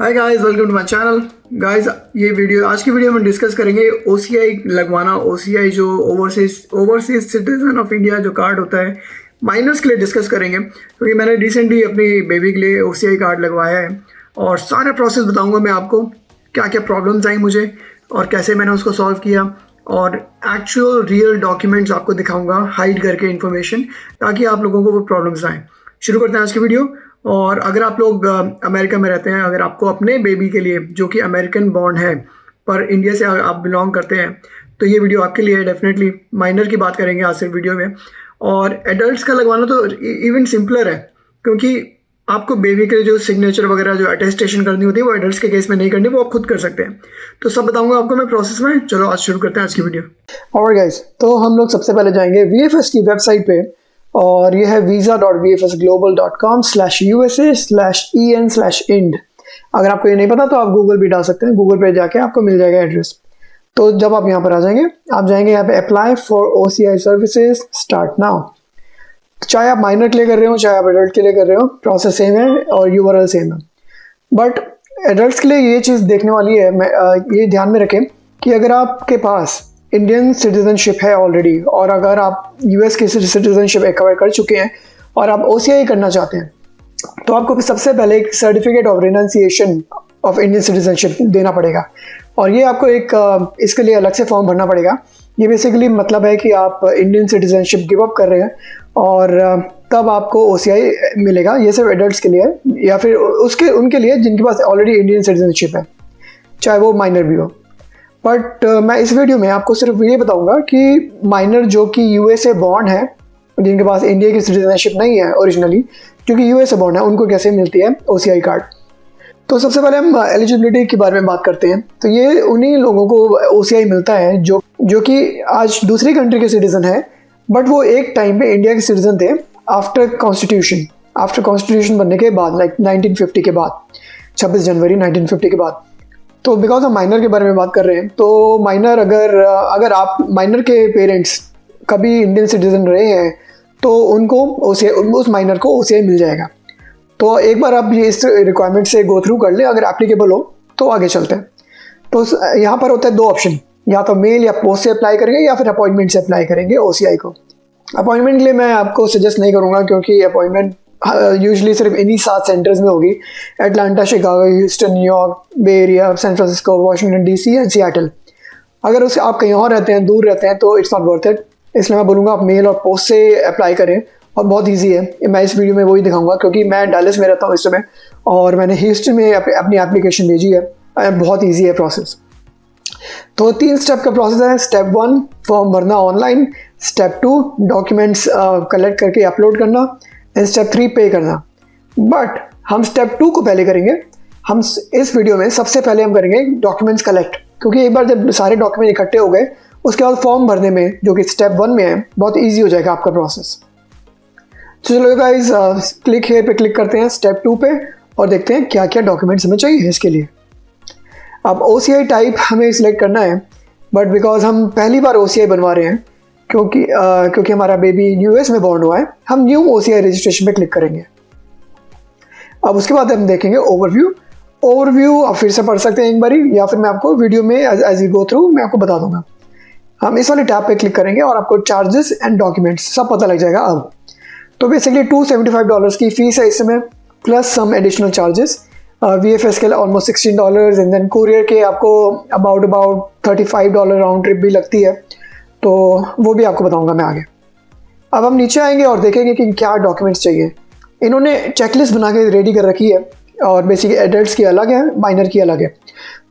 Hi guys, welcome to my channel. Guys, ये video आज की वीडियो में डिस्कस करेंगे ओसीआई लगवाना। ओसीआई जो ओवरसीज सिटीजन ऑफ इंडिया जो कार्ड होता है, माइनर्स के लिए डिस्कस करेंगे, क्योंकि मैंने रिसेंटली अपनी बेबी के लिए ओसीआई कार्ड लगवाया है और सारा प्रोसेस बताऊंगा मैं आपको, क्या क्या प्रॉब्लम्स आई मुझे और कैसे मैंने उसको सॉल्व किया, और एक्चुअल रियल डॉक्यूमेंट्स आपको दिखाऊंगा हाइड करके इन्फॉर्मेशन, ताकि आप लोगों को वो प्रॉब्लम्स आएँ। शुरू करते हैं आज की वीडियो। और अगर आप लोग अमेरिका में रहते हैं, अगर आपको अपने बेबी के लिए जो कि अमेरिकन बॉर्न है पर इंडिया से आप बिलोंग करते हैं, तो ये वीडियो आपके लिए है। डेफिनेटली माइनर की बात करेंगे आज से वीडियो में। और एडल्ट्स का लगवाना तो इवन सिंपलर है, क्योंकि आपको बेबी के लिए जो सिग्नेचर वगैरह जो अटेस्टेशन करनी होती है वो एडल्ट्स के केस में नहीं करनी, वो आप खुद कर सकते हैं। तो सब बताऊंगा आपको मैं प्रोसेस में। चलो आज शुरू करते हैं आज की वीडियो। ऑलराइट गाइस, तो हम लोग सबसे पहले जाएंगे VFS की वेबसाइट पे, और ये है visa.vfsglobal.com/usa/en/ind। अगर आपको ये नहीं पता तो आप गूगल भी डाल सकते हैं, गूगल पे जाके आपको मिल जाएगा एड्रेस। तो जब आप यहाँ पर आ जाएंगे, आप जाएंगे यहाँ पे apply for OCI services, start now. चाहे आप माइनर के लिए कर रहे हो, चाहे आप एडल्ट के लिए कर रहे हो, प्रोसेस सेम है और URL सेम है। बट एडल्ट्स के लिए ये चीज़ देखने वाली है, ये ध्यान में रखें कि अगर आपके पास इंडियन सिटीजनशिप है ऑलरेडी, और अगर आप US की सिटीजनशिप एक्वायर कर चुके हैं और आप OCI करना चाहते हैं, तो आपको सबसे पहले एक certificate of renunciation of Indian citizenship देना पड़ेगा। और ये आपको एक इसके लिए अलग से फॉर्म भरना पड़ेगा। ये बेसिकली मतलब है कि आप इंडियन सिटीजनशिप गिव अप कर रहे हैं और तब आपको OCI मिलेगा। ये सिर्फ एडल्ट्स के लिए है, या फिर उनके लिए जिनके पास ऑलरेडी इंडियन सिटीजनशिप है, चाहे वो माइनर भी हो। बट मैं इस वीडियो में आपको सिर्फ ये बताऊंगा कि माइनर जो कि USA बॉर्न है, जिनके पास इंडिया की सिटीजनशिप नहीं है ओरिजिनली, क्योंकि USA बॉर्न है, उनको कैसे मिलती है OCI कार्ड। तो सबसे पहले हम एलिजिबिलिटी के बारे में बात करते हैं। तो ये उन्हीं लोगों को OCI मिलता है जो कि आज दूसरी कंट्री के सिटीजन है, बट वो एक टाइम पे इंडिया के सिटीजन थे आफ्टर कॉन्स्टिट्यूशन बनने के बाद, लाइक 1950 के बाद, 26 जनवरी 1950 के बाद। तो बिकॉज हम माइनर के बारे में बात कर रहे हैं, तो माइनर अगर आप माइनर के पेरेंट्स कभी इंडियन सिटीजन रहे हैं, तो उनको उस माइनर को OCI मिल जाएगा। तो एक बार आप ये इस रिक्वायरमेंट से गो थ्रू कर लें, अगर एप्लीकेबल हो तो आगे चलते हैं। तो यहाँ पर होता है दो ऑप्शन, या तो मेल या पोस्ट से अप्लाई करेंगे, या फिर अपॉइंटमेंट से अप्लाई करेंगे OCI को। अपॉइंटमेंट के लिए मैं आपको सजेस्ट नहीं करूँगा, क्योंकि अपॉइंटमेंट यूजुअली सिर्फ इन्हीं 7 सेंटर्स में होगी: Atlanta, Chicago, Houston, New York, Bay Area, San Francisco, Washington DC and Seattle. अगर उससे आप कहीं और रहते हैं, दूर रहते हैं, तो इट्स नॉट वर्थ इट। इसलिए मैं बोलूँगा आप मेल और पोस्ट से अप्लाई करें, और बहुत ईजी है। मैं इस वीडियो में वही दिखाऊंगा, क्योंकि मैं डैलस में रहता हूँ इस समय, और मैंने ह्यूस्टन में अपनी एप्लीकेशन भेजी है। बहुत ईजी है प्रोसेस। तो 3 स्टेप का प्रोसेस है। स्टेप 1 फॉर्म भरना ऑनलाइन, स्टेप 2 डॉक्यूमेंट्स कलेक्ट करके अपलोड करना, एंड स्टेप 3 पे करना। बट हम स्टेप 2 को पहले करेंगे। हम इस वीडियो में सबसे पहले हम करेंगे डॉक्यूमेंट्स कलेक्ट, क्योंकि एक बार जब सारे डॉक्यूमेंट इकट्ठे हो गए, उसके बाद फॉर्म भरने में, जो कि स्टेप 1 में है, बहुत ईजी हो जाएगा आपका प्रोसेस। तो चलो गाइस, क्लिक हेयर पे क्लिक करते हैं स्टेप 2 पे, और देखते हैं क्या क्या डॉक्यूमेंट्स हमें चाहिए इसके लिए। अब OCI टाइप हमें सिलेक्ट करना है, बट बिकॉज हम पहली बार OCI बनवा रहे हैं, क्योंकि हमारा बेबी US में बॉर्न हुआ है, हम न्यू OCI रजिस्ट्रेशन पे क्लिक करेंगे। अब उसके बाद हम देखेंगे ओवरव्यू आप फिर से पढ़ सकते हैं एक बारी, या फिर मैं आपको वीडियो में एज यू गो थ्रू मैं आपको बता दूंगा। हम इस वाले टैब पे क्लिक करेंगे और आपको चार्जेस एंड डॉक्यूमेंट्स सब पता लग जाएगा। अब तो बेसिकली $275 की फीस है इस समय, plus some additional charges. VFS के लिए ऑलमोस्ट $16, एंड देन कुरियर के आपको अबाउट $35 राउंड ट्रिप भी लगती है, तो वो भी आपको बताऊंगा मैं आगे। अब हम नीचे आएंगे और देखेंगे कि क्या डॉक्यूमेंट्स चाहिए। इन्होंने चेकलिस्ट बना के रेडी कर रखी है, और बेसिकली एडल्ट्स की अलग है, माइनर की अलग है।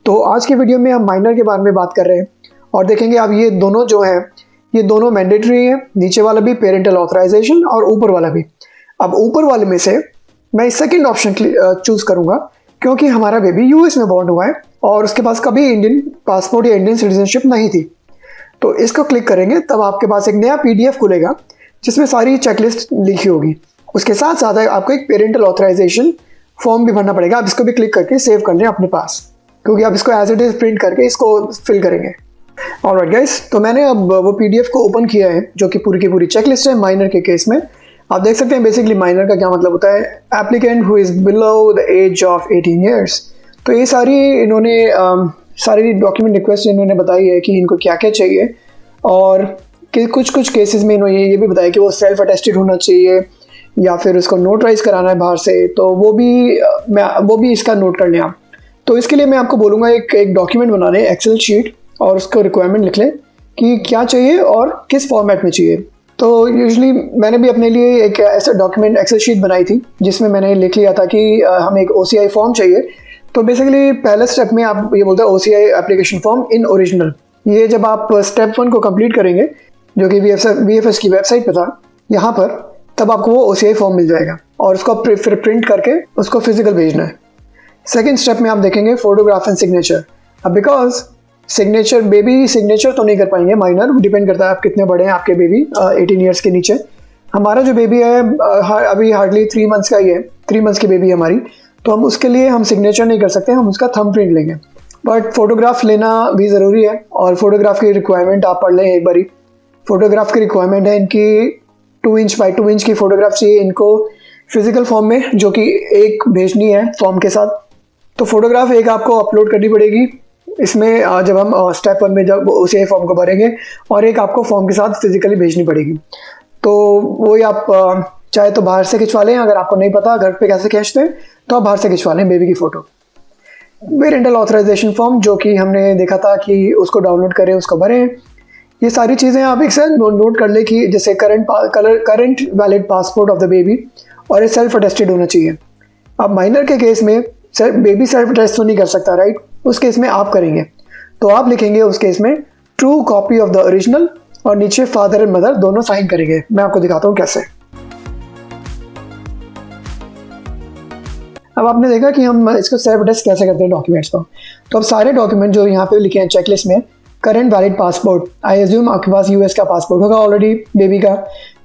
तो आज के वीडियो में हम माइनर के बारे में बात कर रहे हैं, और देखेंगे अब ये दोनों जो हैं, ये दोनों मैंडेटरी है। नीचे वाला भी पेरेंटल ऑथराइजेशन, और ऊपर वाला भी। अब ऊपर वाले में से मैं सेकंड ऑप्शन चूज करूंगा, क्योंकि हमारा बेबी US में बॉर्न हुआ है और उसके पास कभी इंडियन पासपोर्ट या इंडियन सिटीजनशिप नहीं थी। तो इसको क्लिक करेंगे, तब आपके पास एक नया PDF खुलेगा जिसमें सारी चेकलिस्ट लिखी होगी। उसके साथ साथ आपको एक पेरेंटल ऑथराइजेशन फॉर्म भी भरना पड़ेगा। आप इसको भी क्लिक करके सेव कर लें अपने पास, क्योंकि आप इसको एज इट इज प्रिंट करके इसको फिल करेंगे। ऑलराइट गाइस, तो मैंने अब वो PDF को ओपन किया है, जो कि पूरी की पूरी चेकलिस्ट है माइनर के केस में। आप देख सकते हैं बेसिकली माइनर का क्या मतलब होता है, applicant who is below the age of 18 years. तो ये सारी इन्होंने सारी डॉक्यूमेंट रिक्वेस्ट इन्होंने बताई है कि इनको क्या क्या चाहिए, और कि कुछ केसेस में इन्होंने ये भी बताया कि वो सेल्फ अटेस्टेड होना चाहिए या फिर उसको नोटराइज कराना है बाहर से, तो वो भी इसका नोट कर लें आप। तो इसके लिए मैं आपको बोलूँगा एक डॉक्यूमेंट बना लें, एक्सेल शीट, और उसको रिक्वायरमेंट लिख लें कि क्या चाहिए और किस फॉर्मेट में चाहिए। तो यूजुअली मैंने भी अपने लिए एक ऐसा डॉक्यूमेंट एक्सेल शीट बनाई थी जिसमें मैंने लिख लिया था कि हमें एक OCI फॉर्म चाहिए। तो बेसिकली पहले स्टेप में आप ये बोलते हैं OCI application form in original. ये जब आप स्टेप 1 को कंप्लीट करेंगे, जो कि VFS की वेबसाइट पर था, यहाँ पर, तब आपको वो OCI फॉर्म मिल जाएगा और उसको फिर प्रिंट करके उसको फिजिकल भेजना है। सेकेंड स्टेप में आप देखेंगे फोटोग्राफ एंड सिग्नेचर। अब बिकॉज सिग्नेचर, बेबी सिग्नेचर तो नहीं कर पाएंगे, माइनर, डिपेंड करता है आप कितने बड़े हैं आपके बेबी, 18 ईयर्स के नीचे। हमारा जो बेबी है अभी हार्डली 3 मंथ्स का ही है, 3 मंथ्स की बेबी है हमारी, तो हम उसके लिए हम सिग्नेचर नहीं कर सकते, हम उसका थंब प्रिंट लेंगे। बट फोटोग्राफ लेना भी ज़रूरी है, और फोटोग्राफ की रिक्वायरमेंट आप पढ़ लें एक बारी। फोटोग्राफ की रिक्वायरमेंट है इनकी 2 इंच बाई 2 इंच की फ़ोटोग्राफ चाहिए इनको फिजिकल फॉर्म में, जो कि एक भेजनी है फॉर्म के साथ। तो फोटोग्राफ एक आपको अपलोड करनी पड़ेगी इसमें, जब हम स्टेप 1 में जब OCI फॉर्म को भरेंगे, और एक आपको फॉर्म के साथ फिजिकली भेजनी पड़ेगी। तो वही आप चाहे तो बाहर से खिंचवा लें, अगर आपको नहीं पता घर पे कैसे खींचते हैं तो आप बाहर से खिंचवा लें बेबी की फ़ोटो। पेरेंटल ऑथराइजेशन फॉर्म, जो कि हमने देखा था कि उसको डाउनलोड करें, उसको भरें। ये सारी चीज़ें आप एक साथ नोट कर लें कि जैसे current valid passport of the baby, और ये सेल्फ अटेस्टेड होना चाहिए। अब माइनर के केस में बेबी सेल्फ अटेस्ट तो नहीं कर सकता, राइट? उस केस में आप करेंगे, तो आप लिखेंगे उस केस में true copy of the original, और नीचे फादर एंड मदर दोनों साइन करेंगे। मैं आपको दिखाता हूँ कैसे। अब आपने देखा कि हम इसको सेल्फ अटेस्ट कैसे करते हैं डॉक्यूमेंट्स को। तो अब सारे डॉक्यूमेंट जो यहाँ पे लिखे हैं चेकलिस्ट में, current valid passport, I assume आपके पास US का पासपोर्ट होगा ऑलरेडी बेबी का।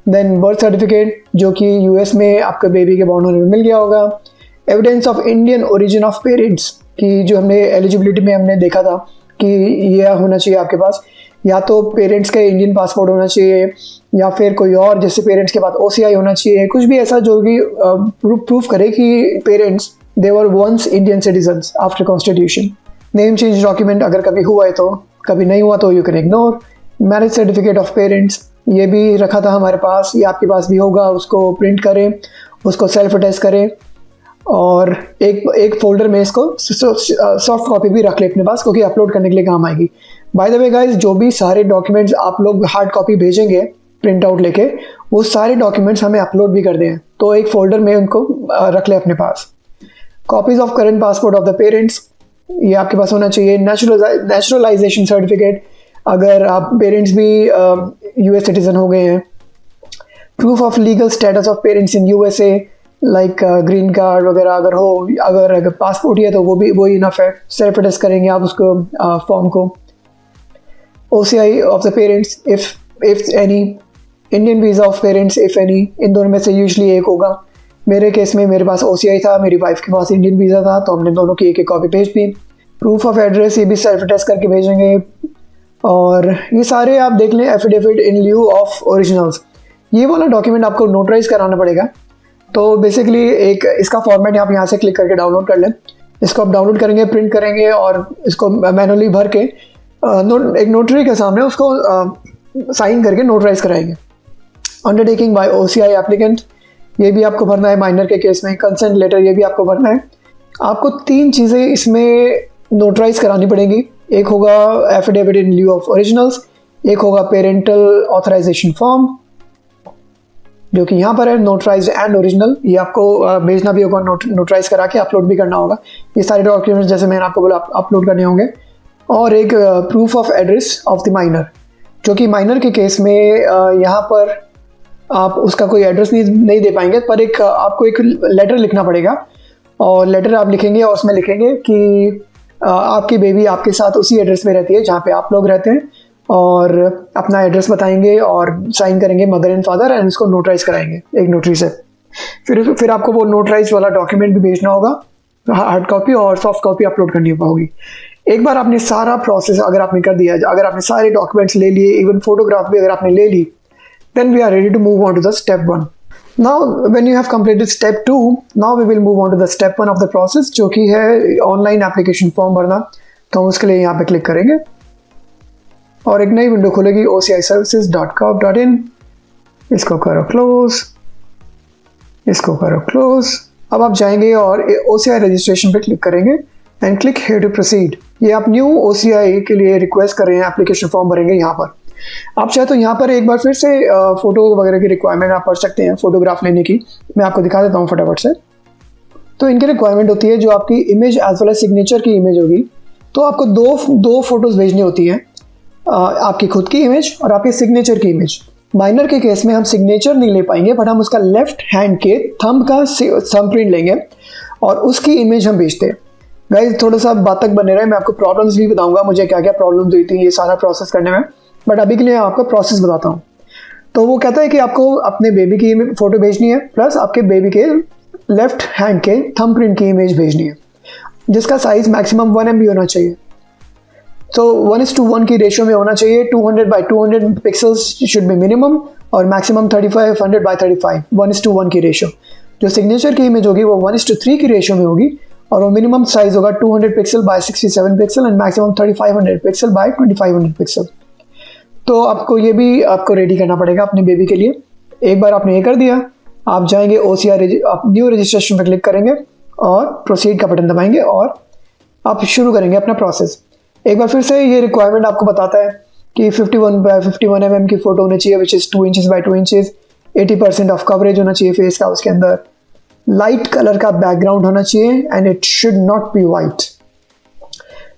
देन बर्थ सर्टिफिकेट, जो कि US में आपके बेबी के बॉर्न होने में मिल गया होगा। Evidence of Indian origin of parents, की जो हमने एलिजिबिलिटी में हमने देखा था कि यह होना चाहिए आपके पास, या तो पेरेंट्स का इंडियन पासपोर्ट होना चाहिए, या फिर कोई और जैसे पेरेंट्स के पास OCI होना चाहिए, कुछ भी ऐसा जो कि प्रूफ करे कि parents they were once Indian citizens after constitution. Name change document अगर कभी हुआ है तो, कभी नहीं हुआ तो you can ignore. Marriage certificate of parents, ये भी रखा था हमारे पास, ये आपके पास भी होगा, उसको प्रिंट करें, उसको सेल्फ अटेस्ट करें, और एक फोल्डर में इसको सॉफ्ट कॉपी भी रख ले अपने पास, क्योंकि अपलोड करने के लिए काम आएगी। बाय द वे गाइस, जो भी सारे डॉक्यूमेंट्स आप लोग हार्ड कॉपी भेजेंगे प्रिंट आउट लेके, वो सारे डॉक्यूमेंट्स हमें अपलोड भी कर दें, तो एक फोल्डर में उनको रख ले अपने पास। Copies of current passport of the parents, ये आपके पास होना चाहिए। नेचुरलाइजेशन सर्टिफिकेट, अगर आप पेरेंट्स भी US सिटीजन हो गए हैं। Proof of legal status of parents in USA, like green card वगैरह अगर हो, अगर पासपोर्ट ही है तो वो इनफ है। सेल्फ अटेस्ट करेंगे आप उसको फॉर्म को। OCI of the parents if any, Indian visa of parents if any, इन दोनों में से यूजुअली एक होगा। मेरे केस में मेरे पास OCI था, मेरी वाइफ के पास इंडियन वीज़ा था, तो हमने दोनों की एक कॉपी भेज दी। प्रूफ ऑफ एड्रेस, ये भी सेल्फ अटेस्ट करके भेजेंगे। और ये सारे आप देख लें, affidavit in lieu of originals, ये वाला डॉक्यूमेंट आपको नोटराइज कराना पड़ेगा। तो बेसिकली एक इसका फॉर्मेट आप यहाँ से क्लिक करके डाउनलोड कर लें। इसको आप डाउनलोड करेंगे, प्रिंट करेंगे, और इसको मैनुअली भर के एक नोटरी के सामने उसको साइन करके नोटराइज कराएंगे। अंडरटेकिंग बाय OCI एप्लीकेंट, ये भी आपको भरना है माइनर के केस में। कंसेंट लेटर, ये भी आपको भरना है। आपको 3 चीज़ें इसमें नोटराइज करानी पड़ेंगी। एक होगा affidavit in lieu of originals, एक होगा पेरेंटल ऑथराइजेशन फॉर्म, जो कि यहाँ पर है नोटराइज एंड ओरिजिनल, ये आपको भेजना भी होगा, नोटराइज करा के अपलोड भी करना होगा। ये सारे डॉक्यूमेंट्स जैसे मैंने आपको बोला अपलोड करने होंगे। और एक proof of address of the minor, जो कि माइनर के केस में यहाँ पर आप उसका कोई एड्रेस नहीं दे पाएंगे, पर आपको एक लेटर लिखना पड़ेगा। और लेटर आप लिखेंगे और उसमें लिखेंगे कि आपकी बेबी आपके साथ उसी एड्रेस में रहती है जहाँ पे आप लोग रहते हैं, और अपना एड्रेस बताएंगे और साइन करेंगे मदर एंड फादर, एंड इसको नोटराइज कराएंगे एक नोटरी से। फिर आपको वो नोटराइज वाला डॉक्यूमेंट भी भेजना होगा, हार्ड कॉपी और सॉफ्ट कॉपी अपलोड करनी होगी। एक बार आपने सारा प्रोसेस अगर आपने कर दिया, अगर आपने सारे डॉक्यूमेंट्स ले लिए, इवन फोटोग्राफ भी अगर आपने ले ली, then we are ready to move on to the step 1। Now when you have completed step 2, now we will move on to the step 1 of the process, जो कि है ऑनलाइन एप्लीकेशन फॉर्म भरना। तो हम उसके लिए यहाँ पे क्लिक करेंगे और एक नई विंडो खुलेगी ociservices.gov.in। इसको करो क्लोज, इसको करो क्लोज। अब आप जाएंगे और OCI रजिस्ट्रेशन पे क्लिक करेंगे and click here to proceed. ये आप न्यू OCI के लिए रिक्वेस्ट कर रहे हैं, एप्लीकेशन फॉर्म भरेंगे यहाँ पर। आप चाहे तो यहाँ पर एक बार फिर से फोटो वगैरह की रिक्वायरमेंट आप पढ़ सकते हैं, फोटोग्राफ लेने की। मैं आपको दिखा देता हूँ फटाफट से। तो इनकी रिक्वायरमेंट होती है जो आपकी image as well as signature की इमेज होगी, तो आपको दो फोटोज भेजनी होती हैं, आपकी खुद की इमेज और आपके सिग्नेचर की इमेज। माइनर के केस में हम सिग्नेचर नहीं ले पाएंगे, बट हम उसका लेफ्ट हैंड के थंब का थंब प्रिंट लेंगे और उसकी इमेज हम भेजते हैं। गाइस थोड़ा सा बात तक बने रहे, मैं आपको प्रॉब्लम्स भी बताऊंगा मुझे क्या क्या प्रॉब्लम हुई थी ये सारा प्रोसेस करने में, बट अभी के लिए आपको प्रोसेस बताता हूँ। तो वो कहता है कि आपको अपने बेबी की फोटो भेजनी है, प्लस आपके बेबी के लेफ्ट हैंड के थंब प्रिंट की इमेज भेजनी है, जिसका साइज मैक्सिमम 1 MB होना चाहिए। तो 1:1 की रेशियो में होना चाहिए। 200 by 200 pixels should be minimum और मैक्सिमम 3500 by 35, 1:1 की रेशियो। जो सिग्नेचर की इमेज होगी वो 1:3 की रेशियो में होगी और वो मिनिमम साइज होगा 200 pixel by 67 pixel and maximum 3500 pixel by 2500 pixel. तो आपको ये भी आपको रेडी करना पड़ेगा अपने बेबी के लिए। एक बार आपने ये कर दिया, आप जाएंगे OCI, आप न्यू रजिस्ट्रेशन पर क्लिक करेंगे और प्रोसीड का बटन दबाएंगे और आप शुरू करेंगे अपना प्रोसेस। एक बार फिर से ये रिक्वायरमेंट आपको बताता है कि 51 by 51 mm की फ़ोटो होनी चाहिए, which is 2 inches by 2 inches, 80% of coverage होना चाहिए फेस का, उसके अंदर लाइट कलर का बैकग्राउंड होना चाहिए and it should not be white.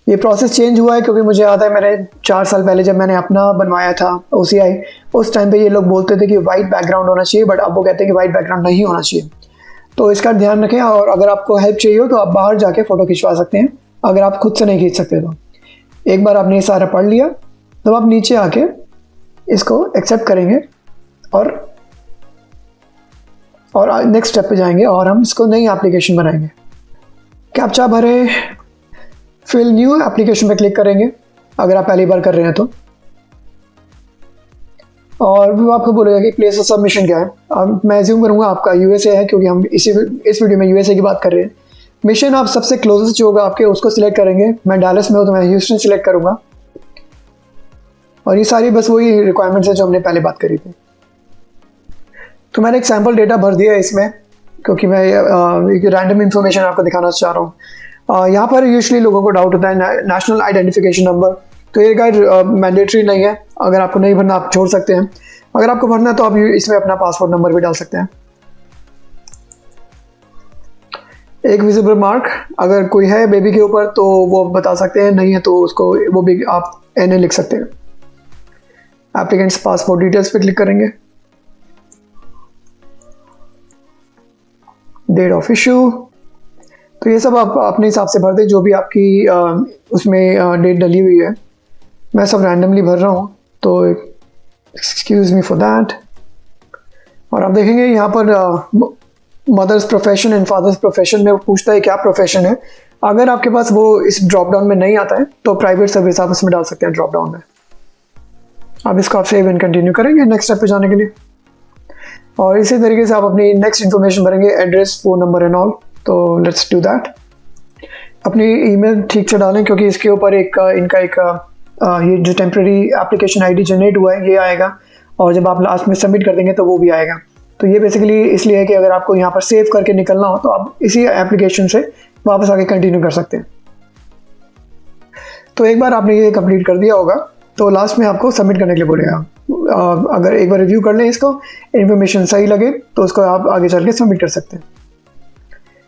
ये प्रोसेस चेंज हुआ है क्योंकि मुझे याद है मैंने 4 साल पहले जब मैंने अपना बनवाया था OCI, उस टाइम पे ये लोग बोलते थे कि वाइट बैकग्राउंड होना चाहिए, बट अब वो कहते हैं कि वाइट बैकग्राउंड नहीं होना चाहिए। तो इसका ध्यान रखें और अगर आपको हेल्प चाहिए हो तो आप बाहर जाके फ़ोटो खिंचवा सकते हैं, अगर आप खुद से नहीं खींच सकते तो। एक बार आपने ये सारा पढ़ लिया तो आप नीचे आके इसको एक्सेप्ट करेंगे और नेक्स्ट स्टेप पे जाएंगे और हम इसको नई एप्लीकेशन बनाएंगे। कैप्चा भरे, फिल न्यू एप्लीकेशन पे क्लिक करेंगे अगर आप पहली बार कर रहे हैं तो, और वो आपको बोलेगा कि प्लेस ऑफ सबमिशन क्या है। अब मैं एज्यूम करूँगा आपका USA है क्योंकि हम इस वीडियो में USA की बात कर रहे हैं। मिशन आप सबसे क्लोजेस्ट जो होगा आपके उसको सिलेक्ट करेंगे। मैं डैलस में हूँ तो मैं ह्यूस्टन सिलेक्ट करूँगा और ये सारी बस वही रिक्वायरमेंट्स है जो हमने पहले बात करी थी। तो मैंने एक सैम्पल डेटा भर दिया है इसमें क्योंकि मैं रैंडम इन्फॉर्मेशन आपको दिखाना चाह रहा हूँ। यहाँ पर यूजुअली लोगों को डाउट होता है नेशनल आइडेंटिफिकेशन नंबर, तो ये गाइड मैंडेटरी नहीं है, अगर आपको नहीं भरना आप छोड़ सकते हैं। अगर आपको भरना है तो आप इसमें अपना पासपोर्ट नंबर भी डाल सकते हैं। एक विजिबल मार्क अगर कोई है बेबी के ऊपर तो वो बता सकते हैं, नहीं है तो उसको वो भी आप NA लिख सकते हैं। एप्लीकेंट्स पासपोर्ट डिटेल्स पे क्लिक करेंगे, डेट ऑफ इशू, तो ये सब आप अपने हिसाब से भर दें जो भी आपकी उसमें डेट डली हुई है। मैं सब रैंडमली भर रहा हूँ तो एक्सक्यूज़ मी फॉर दैट। और आप देखेंगे यहाँ पर mother's profession and father's profession में पूछता है क्या प्रोफेशन है। अगर आपके पास वो इस ड्रॉप डाउन में नहीं आता है तो प्राइवेट सर्विस आप इसमें डाल सकते हैं ड्रॉप डाउन में। अब इसको आप सेव एंड कंटिन्यू करेंगे नेक्स्ट स्टेप पे जाने के लिए, और इसी तरीके से आप अपनी नेक्स्ट इन्फॉर्मेशन भरेंगे, address, phone number and all. तो लेट्स डू दैट। अपनी ईमेल ठीक से डालें क्योंकि इसके ऊपर इनका एक ये जो टेम्प्रेरी एप्लीकेशन ID जनरेट हुआ है ये आएगा, और जब आप लास्ट में सबमिट कर देंगे तो वो भी आएगा। तो ये बेसिकली इसलिए है कि अगर आपको यहाँ पर सेव करके निकलना हो तो आप इसी एप्लीकेशन से वापस आके कंटिन्यू कर सकते हैं। तो एक बार आपने ये कंप्लीट कर दिया होगा तो लास्ट में आपको सबमिट करने के लिए बोलेगा। अगर एक बार रिव्यू कर लें इसको, इन्फॉर्मेशन सही लगे तो उसको आप आगे चल के सबमिट कर सकते हैं।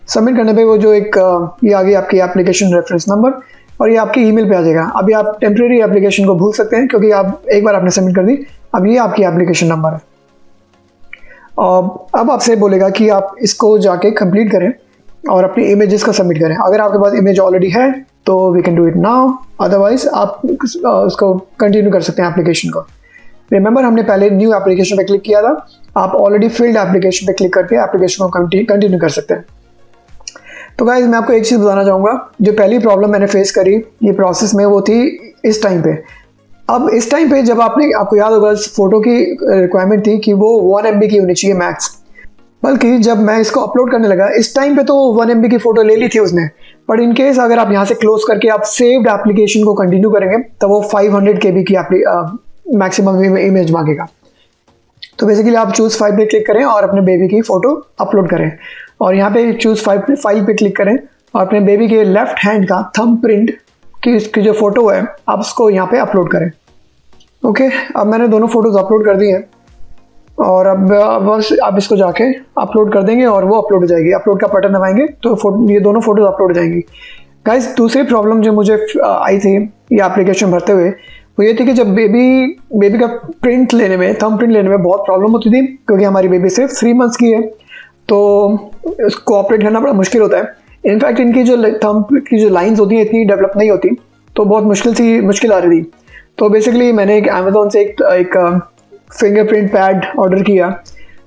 सबमिट करने पे वो जो एक ये आ गई आपकी एप्लीकेशन रेफरेंस नंबर और ये आपकी ईमेल पे आ जाएगा। अभी आप टेम्प्रेरी एप्लीकेशन को भूल सकते हैं क्योंकि आप एक बार आपने सबमिट कर दी, अब ये आपकी एप्लीकेशन नंबर है। और अब आपसे बोलेगा कि आप इसको जाके कंप्लीट करें और अपनी इमेजेस को सबमिट करें। अगर आपके पास इमेज ऑलरेडी है तो we can do it now, otherwise आप उसको कंटिन्यू कर सकते हैं एप्लीकेशन को। रिमेंबर हमने पहले न्यू एप्लीकेशन पे क्लिक किया था, आप ऑलरेडी फिल्ड एप्लीकेशन पे क्लिक करके एप्लीकेशन को कंटिन्यू कर सकते हैं। तो गाइस मैं आपको एक चीज़ बताना चाहूँगा, जो पहली प्रॉब्लम मैंने फेस करी ये प्रोसेस में वो थी इस टाइम पे। अब इस टाइम पे जब आपको याद होगा फोटो की रिक्वायरमेंट थी कि वो 1 MB की होनी चाहिए मैक्स। बल्कि जब मैं इसको अपलोड करने लगा, इस टाइम पे तो 1 MB की फ़ोटो ले ली थी उसने, बट इन केस अगर आप यहाँ से क्लोज करके आप सेव्ड एप्लीकेशन को कंटिन्यू करेंगे तो वो 500 KB की मैक्सिमम इमेज मांगेगा। तो बेसिकली आप चूज़ फाइल पे क्लिक करें और अपने बेबी की फ़ोटो अपलोड करें, और यहाँ पे चूज़ फाइल पे क्लिक करें और अपने बेबी के लेफ्ट हैंड का थंब प्रिंट की इसकी जो फ़ोटो है आप उसको यहाँ पे अपलोड करें। ओके, अब मैंने दोनों फ़ोटोज़ अपलोड कर दी हैं और अब बस आप इसको जाके अपलोड कर देंगे और वो अपलोड हो जाएगी। अपलोड का बटन दबाएंगे तो ये दोनों फोटोज अपलोड हो जाएंगी। गाइस, दूसरी प्रॉब्लम जो मुझे आई थी ये एप्लीकेशन भरते हुए वो ये थी कि जब बेबी का प्रिंट लेने में, थंब प्रिंट लेने में बहुत प्रॉब्लम होती थी, क्योंकि हमारी बेबी सिर्फ 3 मंथ्स की है तो उसको ऑपरेट करना बड़ा मुश्किल होता है। इनफैक्ट इनकी जो थंब की जो लाइंस होती हैं इतनी डेवलप नहीं होती, तो बहुत मुश्किल आ रही थी। तो बेसिकली मैंने एक अमेज़ॉन से एक फिंगरप्रिंट पैड ऑर्डर किया,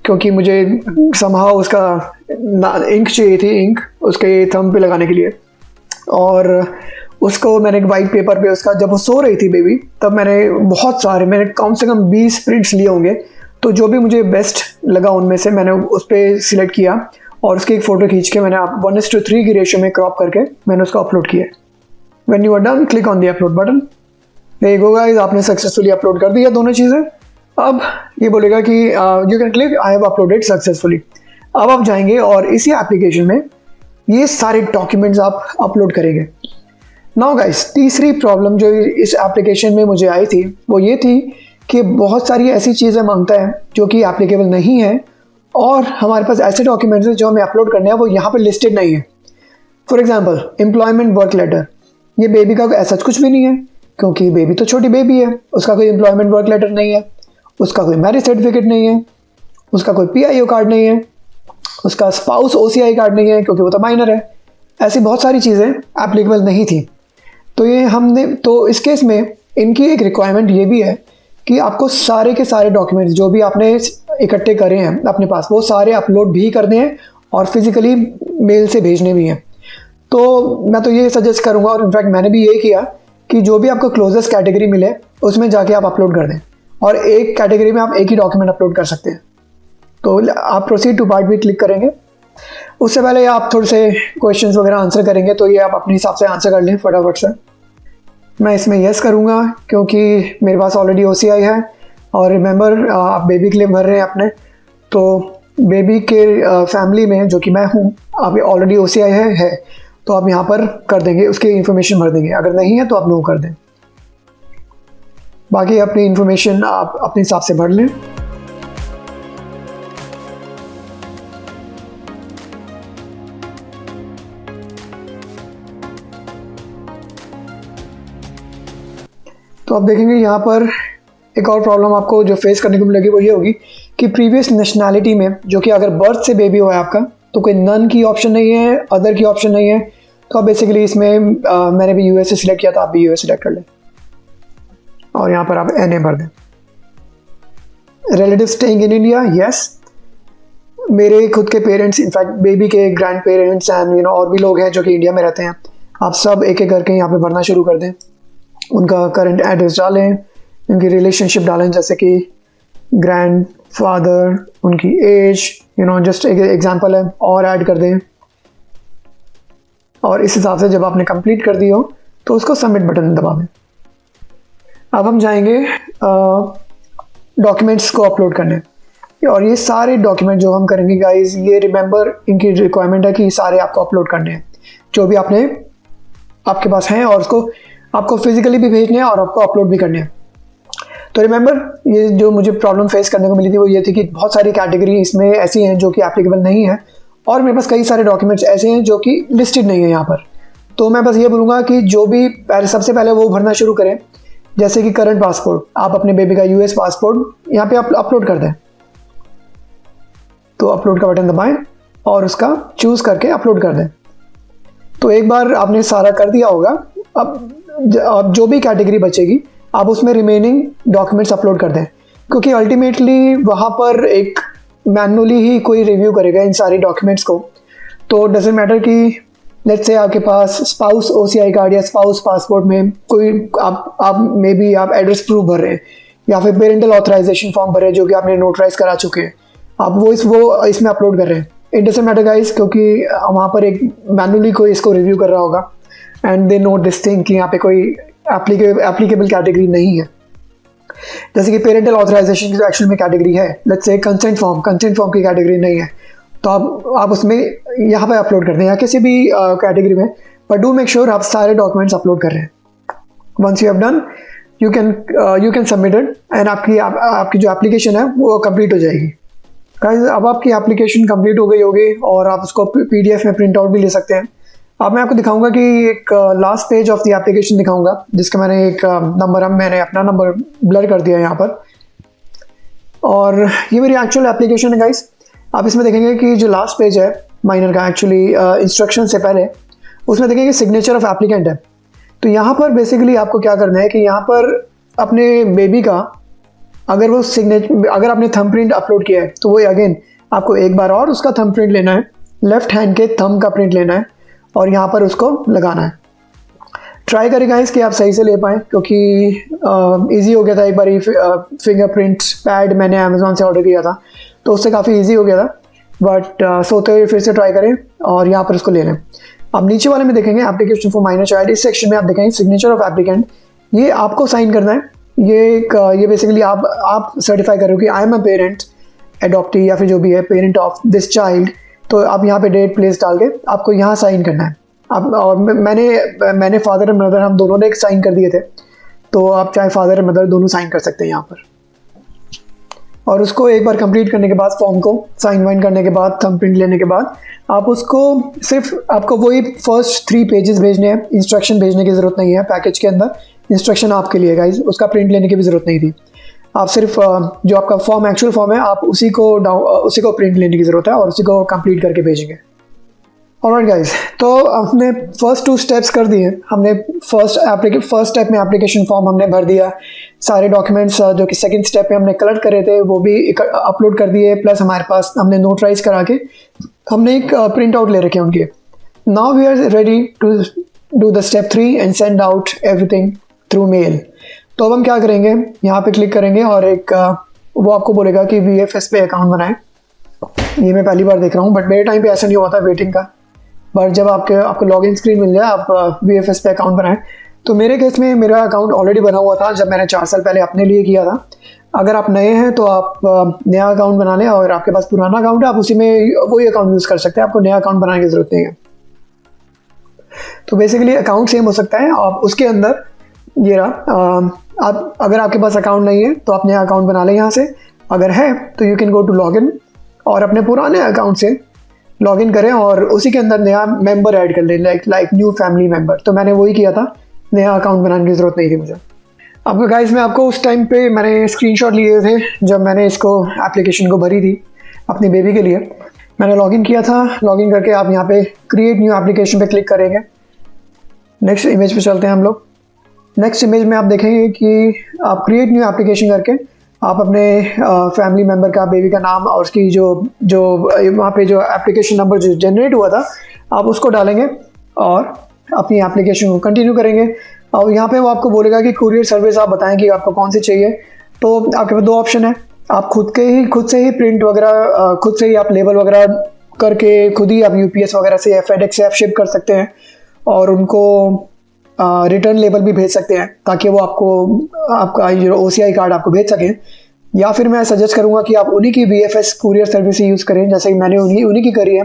क्योंकि मुझे समहाउ उसका इंक चाहिए थी, इंक उसके थंब पे लगाने के लिए। और उसको मैंने एक वाइट पेपर पे उसका, जब वो सो रही थी बेबी, तब मैंने कम से कम 20 प्रिंट्स लिए होंगे। तो जो भी मुझे बेस्ट लगा उनमें से मैंने उस पर सिलेक्ट किया और उसकी एक फ़ोटो खींच के मैंने 1:3 की रेशियो में क्रॉप करके मैंने उसको अपलोड किया। When you are done, click on the upload button. There you go guys, आपने सक्सेसफुली अपलोड कर दिया दोनों चीज़ें। अब ये बोलेगा कि you can click I have uploaded successfully. अब आप जाएंगे और इसी एप्लीकेशन में ये सारे डॉक्यूमेंट्स आप अपलोड करेंगे। नाउ गाइस, तीसरी प्रॉब्लम जो इस एप्लीकेशन में मुझे आई थी वो ये थी कि बहुत सारी ऐसी चीज़ें मांगता है जो कि एप्लीकेबल नहीं है, और हमारे पास ऐसे डॉक्यूमेंट्स हैं जो हमें अपलोड करने हैं वो यहाँ पर लिस्टेड नहीं है। For example, employment work letter, ये बेबी का ऐसा कुछ भी नहीं है, क्योंकि बेबी तो छोटी बेबी है, उसका कोई एम्प्लॉयमेंट वर्क लेटर नहीं है, उसका कोई मैरिज सर्टिफिकेट नहीं है, उसका कोई PIO कार्ड नहीं है, उसका स्पाउस OCI कार्ड नहीं है क्योंकि वो तो माइनर है। ऐसी बहुत सारी चीज़ें एप्लीकेबल नहीं थी। तो इस केस में इनकी एक रिक्वायरमेंट ये भी है कि आपको सारे के सारे डॉक्यूमेंट्स जो भी आपने इकट्ठे करे हैं अपने पास, वो सारे अपलोड भी करने हैं और फिजिकली मेल से भेजने भी हैं। तो मैं तो ये सजेस्ट करूँगा, और इनफैक्ट मैंने भी ये किया कि जो भी आपको क्लोजेस्ट कैटेगरी मिले उसमें जाके आप अपलोड कर दें, और एक कैटेगरी में आप एक ही डॉक्यूमेंट अपलोड कर सकते हैं। तो आप प्रोसीड टू पार्ट भी क्लिक करेंगे। उससे पहले आप थोड़े से क्वेश्चंस वगैरह आंसर करेंगे, तो ये आप अपने हिसाब से आंसर कर लें फटाफट से। मैं इसमें यस करूँगा क्योंकि मेरे पास ऑलरेडी OCI है, और रिमेंबर आप बेबी के लिए भर रहे हैं अपने, तो बेबी के फैमिली में जो कि मैं हूँ, आप ऑलरेडी OCI है तो आप यहाँ पर कर देंगे, उसकी इन्फॉर्मेशन भर देंगे। अगर नहीं है तो आप नो कर दें, बाकी अपनी इन्फॉर्मेशन आप अपने हिसाब से भर लें। तो आप देखेंगे यहाँ पर एक और प्रॉब्लम आपको जो फेस करने को मिलेगी वो ये होगी कि प्रीवियस नेशनैलिटी में, जो कि अगर बर्थ से बेबी हुआ है आपका, तो कोई नन की ऑप्शन नहीं है, अदर की ऑप्शन नहीं है। तो आप बेसिकली इसमें मैंने भी USA सिलेक्ट किया था, आप भी US सिलेक्ट कर लें और यहाँ पर आप NA भर दें। Relative staying in India, yes. मेरे खुद के पेरेंट्स, इनफैक्ट बेबी के ग्रैंड पेरेंट्स एंड और भी लोग हैं जो कि इंडिया में रहते हैं, आप सब एक एक करके यहाँ पे भरना शुरू कर दें। उनका करंट एड्रेस डालें, उनकी रिलेशनशिप डालें, जैसे कि ग्रैंड फादर, उनकी एज, जस्ट एक एग्जांपल है, और ऐड कर दें। और इस हिसाब से जब आपने कंप्लीट कर दी हो तो उसको सबमिट बटन दबा दें। अब हम जाएंगे डॉक्यूमेंट्स को अपलोड करने, और ये सारे डॉक्यूमेंट जो हम करेंगे गाइस, ये रिमेंबर इनकी रिक्वायरमेंट है कि सारे आपको अपलोड करने हैं जो भी आपके पास हैं, और उसको आपको फिजिकली भी भेजने हैं और आपको अपलोड भी करने हैं। तो रिमेंबर, ये जो मुझे प्रॉब्लम फेस करने को मिली थी वो ये थी कि बहुत सारी कैटेगरी इसमें ऐसी हैं जो कि एप्लीकेबल नहीं है, और मेरे पास कई सारे डॉक्यूमेंट्स ऐसे हैं जो कि लिस्टेड नहीं है यहाँ पर। तो मैं बस ये बोलूँगा कि जो भी सबसे पहले वो भरना शुरू करें, जैसे कि करंट पासपोर्ट, आप अपने बेबी का US पासपोर्ट यहाँ पे आप अपलोड कर दें। तो अपलोड का बटन दबाएं और उसका चूज़ करके अपलोड कर दें। तो एक बार आपने सारा कर दिया होगा, अब जो भी कैटेगरी बचेगी आप उसमें रिमेनिंग डॉक्यूमेंट्स अपलोड कर दें, क्योंकि अल्टीमेटली वहाँ पर एक मैनुअली ही कोई रिव्यू करेगा इन सारी डॉक्यूमेंट्स को। तो डजेंट मैटर कि लेट्स से आपके पास स्पाउस OCI कार्ड या स्पाउस पासपोर्ट में कोई आप मे बी आप एड्रेस प्रूफ भर रहे हैं, या फिर पेरेंटल ऑथराइजेशन फॉर्म भर रहे हैं जो कि आपने नोटराइज करा चुके हैं, आप वो इसमें अपलोड कर रहे हैं। इट डजंट मैटर गाइस, क्योंकि वहाँ पर एक मैनुअली कोई इसको रिव्यू कर रहा होगा and they note this thing कि यहाँ पे कोई एप्लीकेबल कैटेगरी नहीं है। जैसे कि पेरेंटल ऑथराइजेशन की एक्चुअल में कैटेगरी है, लेट्स से कंसेंट फॉर्म की कैटेगरी नहीं है, तो आप उसमें यहाँ पे अपलोड कर दें या किसी भी कैटेगरी में, बट डू मेक श्योर आप सारे डॉक्यूमेंट्स अपलोड कर रहे हैं। Once you have done you can submit it and आपकी जो एप्लीकेशन है वो कंप्लीट हो जाएगी। गाइस अब आपकी एप्लीकेशन कंप्लीट हो गई होगी और आप उसको PDF में प्रिंट आउट भी ले सकते हैं। अब मैं आपको दिखाऊंगा कि एक last page of the application दिखाऊंगा, जिसका मैंने एक मैंने अपना नंबर ब्लर कर दिया है यहाँ पर, और ये मेरी एक्चुअल एप्लीकेशन है गाइस। आप इसमें देखेंगे कि जो लास्ट पेज है माइनर का, एक्चुअली इंस्ट्रक्शन से पहले उसमें देखेंगे सिग्नेचर ऑफ एप्लीकेंट है। तो यहाँ पर बेसिकली आपको क्या करना है कि यहाँ पर अपने बेबी का अगर आपने थंब प्रिंट अपलोड किया है तो वो अगेन आपको एक बार और उसका थंब प्रिंट लेना है, लेफ्ट हैंड के थंब का प्रिंट लेना है और यहाँ पर उसको लगाना है। ट्राई करें गाइस कि आप सही से ले पाएँ, क्योंकि इजी हो गया था एक बार फिंगरप्रिंट पैड मैंने अमेज़ॉन से ऑर्डर किया था तो उससे काफ़ी इजी हो गया था, बट सोते हुए फिर से ट्राई करें और यहाँ पर उसको ले लें। अब नीचे वाले में देखेंगे एप्लीकेशन फॉर माइनर चाइल्ड, इस सेक्शन में आप देखेंगे सिग्नेचर ऑफ एप्लीकेंट, ये आपको साइन करना है। ये बेसिकली आप सर्टिफाई करो कि आई एम अ पेरेंट, एडॉप्टी या फिर जो भी है पेरेंट ऑफ दिस चाइल्ड, तो आप यहाँ पे डेट प्लेस डाल के आपको यहाँ साइन करना है। अब और मैंने फादर एंड मदर हम दोनों ने साइन कर दिए थे, तो आप चाहे फादर एंड मदर दोनों साइन कर सकते हैं यहाँ पर। और उसको एक बार कंप्लीट करने के बाद फॉर्म को साइन वाइन करने के बाद थंब प्रिंट लेने के बाद आप उसको सिर्फ आपको वही फर्स्ट 3 पेजेस भेजने हैं, इंस्ट्रक्शन भेजने की ज़रूरत नहीं है। पैकेज के अंदर इंस्ट्रक्शन आपके लिए गाइज, उसका प्रिंट लेने की भी ज़रूरत नहीं थी। आप सिर्फ जो आपका फॉर्म एक्चुअल फॉर्म है आप उसी को प्रिंट लेने की ज़रूरत है और उसी को कंप्लीट करके भेजेंगे। ऑलराइट गाइज, तो हमने फर्स्ट 2 स्टेप्स कर दिए। हमने फर्स्ट स्टेप में एप्लीकेशन फॉर्म हमने भर दिया, सारे डॉक्यूमेंट्स जो कि सेकंड स्टेप में हमने कलेक्ट करे थे वो भी अपलोड कर दिए, प्लस हमारे पास हमने नोटराइज करा के हमने एक प्रिंट आउट ले रखे उनके। Now we are ready to do the step 3 and send out everything through mail. तो अब हम क्या करेंगे, यहाँ पे क्लिक करेंगे और एक वो आपको बोलेगा कि VFS पे अकाउंट बनाएं। ये मैं पहली बार देख रहा हूँ, बट मेरे टाइम पे ऐसा नहीं हुआ था वेटिंग का, बट जब आपको लॉगिन स्क्रीन मिल जाए आप VFS पे अकाउंट बनाएं। तो मेरे केस में मेरा अकाउंट ऑलरेडी बना हुआ था जब मैंने 4 साल पहले अपने लिए किया था। अगर आप नए हैं तो आप नया अकाउंट बना लें, और आपके पास पुराना अकाउंट है आप उसी में वही अकाउंट यूज़ कर सकते हैं, आपको नया अकाउंट बनाने की ज़रूरत नहीं है। तो बेसिकली अकाउंट सेम हो सकता है। आप उसके अंदर ये रहा, आप अगर आपके पास अकाउंट नहीं है तो आप नया अकाउंट बना लें यहाँ से, अगर है तो you can go to login और अपने पुराने अकाउंट से लॉगिन करें और उसी के अंदर नया मेंबर ऐड कर लें, लाइक न्यू फैमिली मेंबर। तो मैंने वही किया था, नया अकाउंट बनाने की ज़रूरत नहीं थी मुझे। अब गाइस मैं आपको उस टाइम पे मैंने स्क्रीनशॉट लिए थे जब मैंने इसको एप्लीकेशन को भरी थी अपनी बेबी के लिए। मैंने लॉगिन किया था, लॉगिन करके आप यहाँ पे क्रिएट न्यू एप्लीकेशन पे क्लिक करेंगे। नेक्स्ट इमेज पे चलते हैं हम लोग। नेक्स्ट इमेज में आप देखेंगे कि आप क्रिएट न्यू एप्लीकेशन करके आप अपने फैमिली मेम्बर का, बेबी का नाम और उसकी जो वहाँ पे जो एप्लीकेशन नंबर जो जनरेट हुआ था आप उसको डालेंगे और अपनी एप्लीकेशन को कंटिन्यू करेंगे। और यहाँ पे वो आपको बोलेगा कि कुरियर सर्विस आप बताएं कि आपको कौन सी चाहिए। तो आपके पास 2 ऑप्शन है, आप खुद से ही प्रिंट वगैरह खुद से ही आप लेबल वगैरह करके खुद ही आप UPS वगैरह से या FedEx से आप शिप कर सकते हैं और उनको रिटर्न लेबल भी भेज सकते हैं ताकि वो आपका जो OCI कार्ड आपको भेज सकें। या फिर मैं सजेस्ट करूँगा कि आप उन्हीं की VFS कुरियर सर्विस यूज़ करें, जैसे कि मैंने उन्हीं की करी है।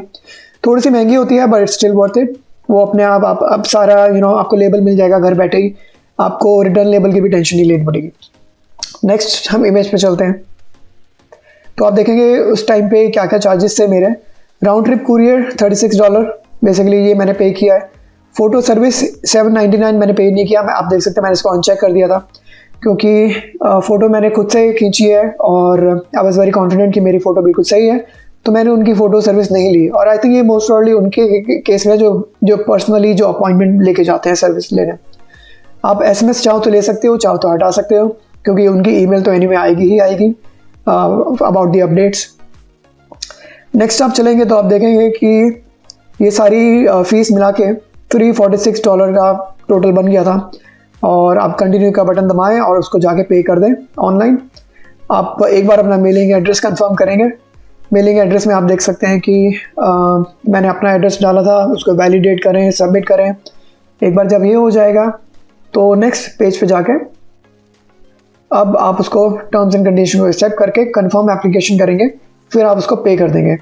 थोड़ी सी महंगी होती है but it's still worth it. वो अपने आप सारा आपको लेबल मिल जाएगा घर बैठे ही, आपको रिटर्न लेबल की भी टेंशन नहीं लेनी पड़ेगी। नेक्स्ट हम इमेज पे चलते हैं। तो आप देखेंगे उस टाइम पे क्या क्या चार्जेस थे मेरे। राउंड ट्रिप कुरियर $36 बेसिकली ये मैंने पे किया है। फ़ोटो सर्विस $7.99 मैंने पे नहीं किया। आप देख सकते हैं मैंने इसको अनचेक कर दिया था क्योंकि फ़ोटो मैंने खुद से खींची है और आई वॉज वेरी कॉन्फिडेंट कि मेरी फ़ोटो बिल्कुल सही है, तो मैंने उनकी फ़ोटो सर्विस नहीं ली। और आई थिंक ये मोस्ट प्रॉब्ली उनके केस में जो पर्सनली जो अपॉइंटमेंट लेके जाते हैं सर्विस लेने। आप SMS चाहो तो ले सकते हो, चाहो तो हटा सकते हो, क्योंकि उनकी ईमेल तो एनीवे आएगी ही आएगी अबाउट द अपडेट्स। नेक्स्ट आप चलेंगे तो आप देखेंगे कि ये सारी फ़ीस मिला के $346 का टोटल बन गया था। और आप कंटिन्यू का बटन दबाएं और उसको जाके पे कर दें ऑनलाइन। आप एक बार अपना मेलिंग एड्रेस कंफर्म करेंगे, मेलिंग एड्रेस में आप देख सकते हैं कि मैंने अपना एड्रेस डाला था, उसको वैलिडेट करें, सबमिट करें। एक बार जब ये हो जाएगा तो नेक्स्ट पेज पे जाके अब आप उसको टर्म्स एंड कंडीशन को एक्सेप्ट करके कंफर्म एप्लीकेशन करेंगे, फिर आप उसको पे कर देंगे।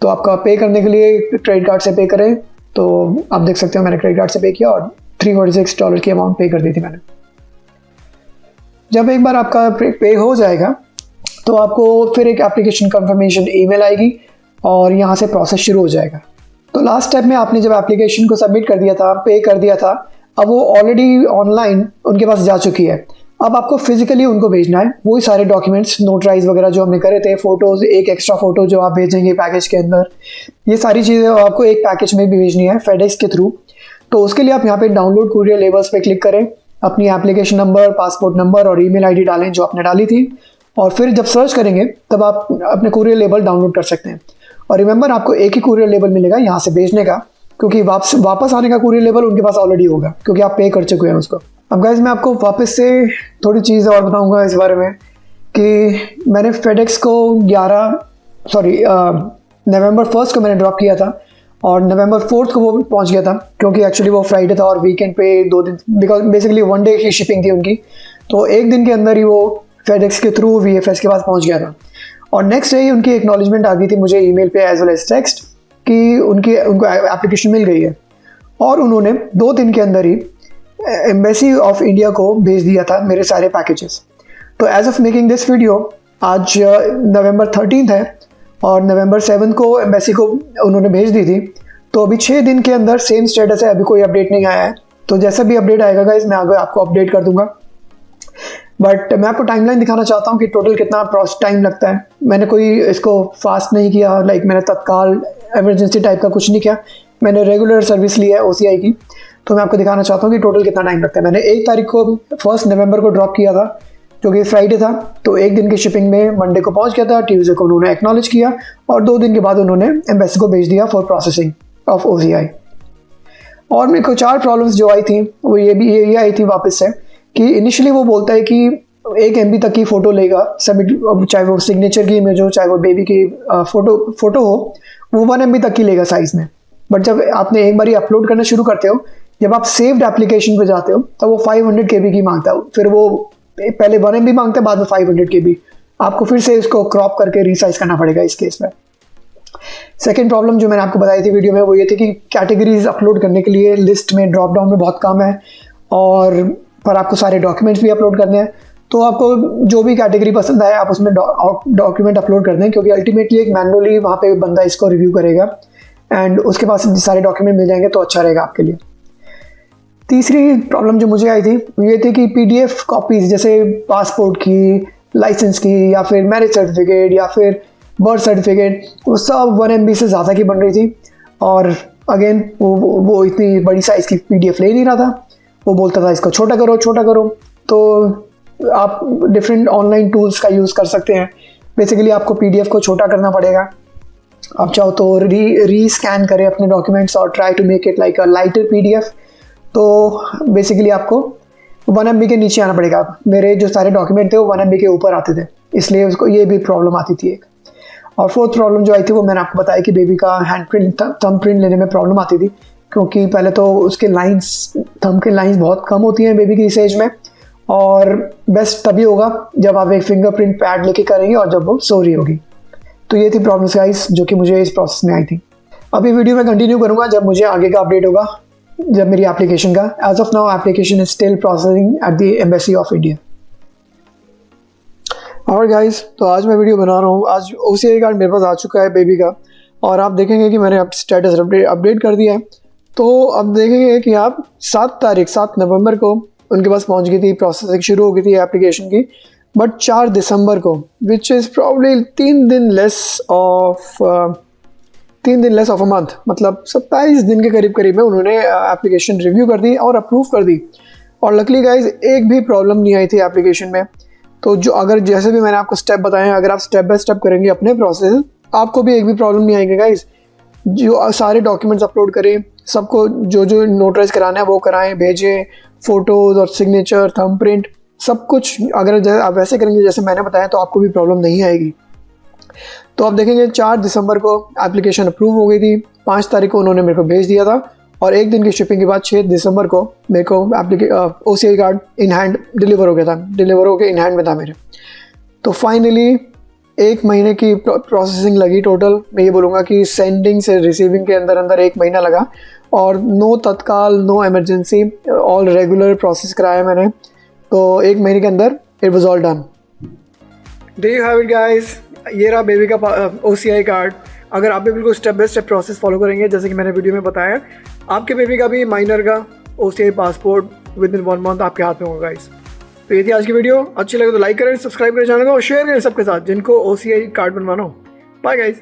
तो आपका पे करने के लिए क्रेडिट कार्ड से पे करें, तो आप देख सकते हो मैंने क्रेडिट कार्ड से पे किया और $346 की अमाउंट पे कर दी थी मैंने। जब एक बार आपका पे हो जाएगा तो आपको फिर एक एप्लीकेशन कंफर्मेशन ईमेल आएगी और यहाँ से प्रोसेस शुरू हो जाएगा। तो लास्ट स्टेप में आपने जब एप्लीकेशन को सबमिट कर दिया था, पे कर दिया था, अब वो ऑलरेडी ऑनलाइन उनके पास जा चुकी है। अब आपको फिजिकली उनको भेजना है वही सारे डॉक्यूमेंट्स, नोटराइज वगैरह जो हमने करे थे, फोटोज़, एक एक्स्ट्रा फ़ोटो जो आप भेजेंगे पैकेज के अंदर, ये सारी चीज़ें आपको एक पैकेज में भी भेजनी है फेडेक्स के थ्रू। तो उसके लिए आप यहाँ पे डाउनलोड कुरियर लेबल्स पे क्लिक करें, अपनी एप्लीकेशन नंबर, पासपोर्ट नंबर और ईमेल आईडी डालें जो आपने डाली थी, और फिर जब सर्च करेंगे तब आप अपने कुरियर लेबल डाउनलोड कर सकते हैं। और रिमेंबर आपको एक ही कुरियर लेबल मिलेगा यहाँ से भेजने का, क्योंकि वापस आने का कुरियर लेबल उनके पास ऑलरेडी होगा क्योंकि आप पे कर चुके हैं उसको। अब गाइज मैं आपको वापस से थोड़ी चीज़ और बताऊंगा इस बारे में कि मैंने फेडेक्स को नवंबर 1 को मैंने ड्रॉप किया था और नवंबर 4 को वो पहुंच गया था, क्योंकि एक्चुअली वो फ्राइडे था और वीकेंड पे 2 दिन, बिकॉज बेसिकली 1 डे की शिपिंग थी उनकी, तो एक दिन के अंदर ही वो फेडेक्स के थ्रू VFS के पास पहुंच गया था। और नेक्स्ट डे ही उनकी एक्नॉलेजमेंट आ गई थी मुझे ईमेल पे एज वेल एज टेक्स्ट कि उनको एप्लीकेशन मिल गई है, और उन्होंने 2 दिन के अंदर ही एम्बेसी ऑफ इंडिया को भेज दिया था मेरे सारे पैकेजेस। तो as of making this video आज नवंबर 13 है और नवंबर 7 को एम्बेसी को उन्होंने भेज दी थी। तो अभी 6 दिन के अंदर सेम स्टेटस है, अभी कोई अपडेट नहीं आया है। तो जैसा भी अपडेट आएगा गाइस मैं आगे आपको अपडेट कर दूंगा। बट मैं आपको टाइमलाइन दिखाना चाहता हूँ कि टोटल कितना टाइम लगता है। मैंने कोई इसको फास्ट नहीं किया, लाइक मैंने तत्काल इमरजेंसी टाइप का कुछ नहीं किया, मैंने रेगुलर सर्विस ली है OCI की। तो मैं आपको दिखाना चाहता हूँ कि टोटल कितना टाइम लगता है। मैंने 1 तारीख को 1 नवंबर को ड्रॉप किया था जो कि फ्राइडे था, तो 1 दिन की शिपिंग में मंडे को पहुँच गया था, ट्यूसडे को उन्होंने एक्नॉलेज किया और 2 दिन के बाद उन्होंने एम्बेसी को भेज दिया फॉर प्रोसेसिंग ऑफ OCI। और मेरे को 4 प्रॉब्लम्स जो आई थी वो ये आई थी वापस से कि इनिशियली वो बोलता है कि 1 MB तक की फ़ोटो लेगा सबमिट, चाहे वो सिग्नेचर की इमेज हो, चाहे वो बेबी की फ़ोटो हो, वो 1 MB तक की लेगा साइज़ में। बट जब आपने एक बार अपलोड करना शुरू करते हो, जब आप सेव्ड एप्लीकेशन पे जाते हो तो वो 500 KB की मांगता है, फिर वो पहले 1 MB मांगता है, बाद में 500 KB। आपको फिर से इसको क्रॉप करके रीसाइज करना पड़ेगा इस केस में। सेकेंड प्रॉब्लम जो मैंने आपको बताई थी वीडियो में वो ये थी कि कैटेगरीज अपलोड करने के लिए लिस्ट में ड्रॉप डाउन में बहुत कम है, और पर आपको सारे डॉक्यूमेंट्स भी अपलोड करने हैं। तो आपको जो भी कैटेगरी पसंद आए आप उसमें डॉक्यूमेंट अपलोड कर दें, क्योंकि अल्टीमेटली एक मैनुअली वहाँ पे बंदा इसको रिव्यू करेगा एंड उसके पास सारे डॉक्यूमेंट मिल जाएंगे तो अच्छा रहेगा आपके लिए। तीसरी प्रॉब्लम जो मुझे आई थी ये थी कि PDF कॉपीज़ जैसे पासपोर्ट की, लाइसेंस की, या फिर मैरिज सर्टिफिकेट या फिर बर्थ सर्टिफिकेट, वो सब 1 MB से ज़्यादा की बन रही थी। और अगेन वो इतनी बड़ी साइज़ की PDF ले नहीं रहा था, वो बोलता था इसको छोटा करो। तो आप डिफरेंट ऑनलाइन टूल्स का यूज़ कर सकते हैं। बेसिकली आपको PDF को छोटा करना पड़ेगा। आप चाहो तो री स्कैन करें अपने डॉक्यूमेंट्स और try to make it like a lighter PDF। तो बेसिकली आपको 1 MB के नीचे आना पड़ेगा। मेरे जो सारे डॉक्यूमेंट थे वो 1 MB के ऊपर आते थे, इसलिए उसको ये भी प्रॉब्लम आती थी एक। और फोर्थ प्रॉब्लम जो आई थी वो मैंने आपको बताया कि बेबी का हैंडप्रिंट, थंब प्रिंट लेने में प्रॉब्लम आती थी, क्योंकि पहले तो उसके थंब के लाइंस बहुत कम होती हैं बेबी की इस एज में, और बेस्ट तभी होगा जब आप एक फिंगरप्रिंट पैड लेके करेंगे और जब वो सो रही होगी। तो ये थी प्रॉब्लम्स गाइस जो कि मुझे इस प्रोसेस में आई थी। अभी वीडियो में कंटिन्यू करूँगा जब मुझे आगे का अपडेट होगा, जब मेरी एप्लीकेशन का। As of now application is still processing at the embassy of India. और गाइस तो आज मैं वीडियो बना रहा हूँ, आज OCI कार्ड मेरे पास आ चुका है बेबी का, और आप देखेंगे कि मैंने स्टेटस अपडेट कर दिया है। तो अब देखेंगे कि आप 7 नवंबर को उनके पास पहुँच गई थी, प्रोसेसिंग शुरू हो गई थी एप्लीकेशन की। बट 4 दिसंबर को, विच इज़ प्रॉब्ली 3 दिन लेस ऑफ अ मंथ, मतलब 27 दिन के करीब में उन्होंने एप्लीकेशन रिव्यू कर दी और अप्रूव कर दी। और लकली गाइज एक भी प्रॉब्लम नहीं आई थी एप्लीकेशन में। तो जो अगर जैसे भी मैंने आपको स्टेप बताए हैं, अगर आप स्टेप बाय स्टेप करेंगे अपने प्रोसेस, आपको भी एक भी प्रॉब्लम नहीं आएगी गाइज। जो सारे डॉक्यूमेंट्स अपलोड करें, सबको जो नोटराइज कराना है वो कराएं, भेजें, फ़ोटोज़ और सिग्नेचर, थंब प्रिंट, सब कुछ अगर आप वैसे करेंगे जैसे मैंने बताया तो आपको भी प्रॉब्लम नहीं आएगी। तो आप देखेंगे 4 दिसंबर को एप्लीकेशन अप्रूव हो गई थी, 5 तारीख को उन्होंने मेरे को भेज दिया था और 1 दिन की शिपिंग के बाद 6 दिसंबर को मेरे को OCI card in hand deliver हो गया था, डिलीवर होकर इन हैंड में था मेरे। तो फाइनली 1 महीने की प्रोसेसिंग लगी टोटल। मैं ये बोलूँगा कि सेंडिंग से रिसीविंग के अंदर अंदर 1 महीना लगा और no tatkal, no emergency, all regular process कराया मैंने। तो 1 महीने के अंदर it was all done. Do you have it guys, ये रहा बेबी का OCI कार्ड। अगर आप भी बिल्कुल step by step process follow करेंगे जैसे कि मैंने वीडियो में बताया, आपके बेबी का भी माइनर का OCI passport with in 1 month आपके हाथ में होगा गाइस। तो ये थी आज की वीडियो। अच्छी लगे तो लाइक करें, सब्सक्राइब करें चैनल को और शेयर करें सबके साथ जिनको OCI कार्ड बनवाना हो। Bye guys.